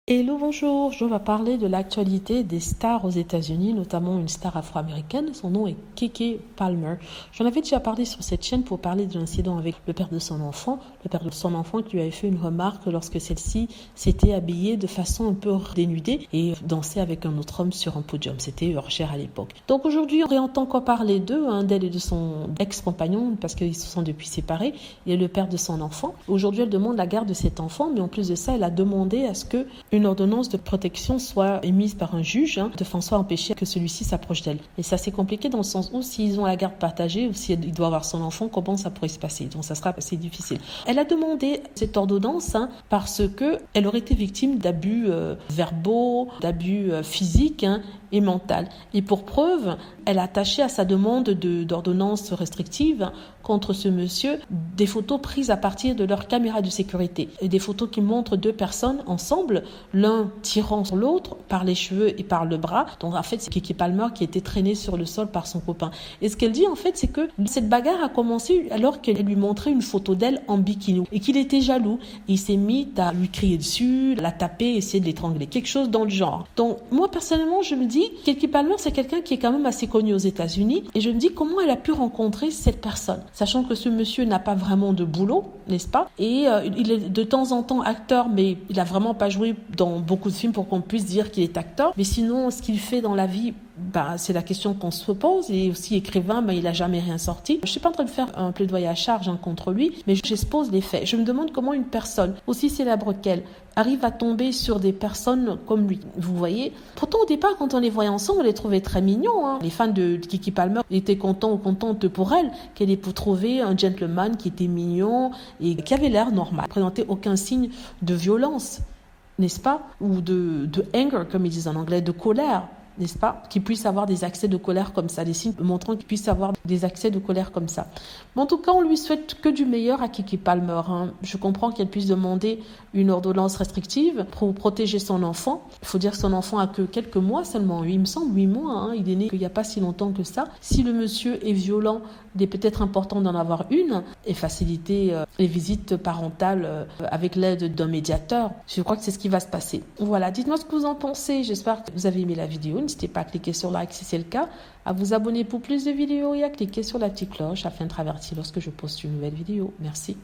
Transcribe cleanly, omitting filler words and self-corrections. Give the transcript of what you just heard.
Hello, bonjour. Je vais parler de l'actualité des stars aux États-Unis, notamment une star afro-américaine. Son nom est Keke Palmer. J'en avais déjà parlé sur cette chaîne pour parler de l'incident avec le père de son enfant. Le père de son enfant qui lui avait fait une remarque lorsque celle-ci s'était habillée de façon un peu dénudée et dansait avec un autre homme sur un podium. C'était Usher à l'époque. Donc aujourd'hui, on réentend encore parler d'eux, d'elle et de son ex-compagnon, parce qu'ils se sont depuis séparés, et le père de son enfant. Aujourd'hui, elle demande la garde de cet enfant, mais en plus de ça, elle a demandé à ce que une ordonnance de protection soit émise par un juge, de façon à empêcher que celui-ci s'approche d'elle. Et ça, c'est compliqué dans le sens où s'ils ont la garde partagée ou s'il doit avoir son enfant, comment ça pourrait se passer? Donc ça sera assez difficile. Elle a demandé cette ordonnance parce que elle aurait été victime d'abus verbaux, d'abus physiques et mentaux. Et pour preuve, elle a attaché à sa demande d'ordonnance restrictive contre ce monsieur des photos prises à partir de leur caméra de sécurité. Et des photos qui montrent deux personnes ensemble, l'un tirant sur l'autre par les cheveux et par le bras. Donc en fait, c'est Keke Palmer qui était traînée sur le sol par son copain. Et ce qu'elle dit en fait, c'est que cette bagarre a commencé alors qu'elle lui montrait une photo d'elle en bikini et qu'il était jaloux. Et il s'est mis à lui crier dessus, la taper, essayer de l'étrangler. Quelque chose dans le genre. Donc moi personnellement, je me dis, Keke Palmer, c'est quelqu'un qui est quand même assez connu aux États-Unis. Et je me dis comment elle a pu rencontrer cette personne, sachant que ce monsieur n'a pas vraiment de boulot, n'est-ce pas? Et il est de temps en temps acteur, mais il a vraiment pas joué dans beaucoup de films pour qu'on puisse dire qu'il est acteur. Mais sinon, ce qu'il fait dans la vie, c'est la question qu'on se pose. Il est aussi écrivain, mais il a jamais rien sorti. Je suis pas en train de faire un plaidoyer à charge contre lui, mais j'expose les faits. Je me demande comment une personne aussi célèbre qu'elle arrive à tomber sur des personnes comme lui. Vous voyez? Pourtant, au départ, quand on les voyait ensemble, on les trouvait très mignons. Les fans de Keke Palmer étaient contents ou contentes pour elle, qu'elle ait trouvé un gentleman qui était mignon et qui avait l'air normal. Il ne présentait aucun signe de violence, n'est-ce pas? Ou de anger, comme ils disent en anglais, de colère, n'est-ce pas? Qu'il puisse avoir des accès de colère comme ça, des signes montrant qu'il puisse avoir des accès de colère comme ça. Mais en tout cas, on lui souhaite que du meilleur à Keke Palmer. Je comprends qu'elle puisse demander une ordonnance restrictive pour protéger son enfant. Il faut dire que son enfant a que quelques mois seulement, il me semble 8 mois. Il est né il n'y a pas si longtemps que ça. Si le monsieur est violent, il est peut-être important d'en avoir une et faciliter les visites parentales avec l'aide d'un médiateur. Je crois que c'est ce qui va se passer. Voilà, dites-moi ce que vous en pensez. J'espère que vous avez aimé la vidéo. N'hésitez pas à cliquer sur like si c'est le cas, à vous abonner pour plus de vidéos et à cliquer sur la petite cloche afin de être averti lorsque je poste une nouvelle vidéo. Merci.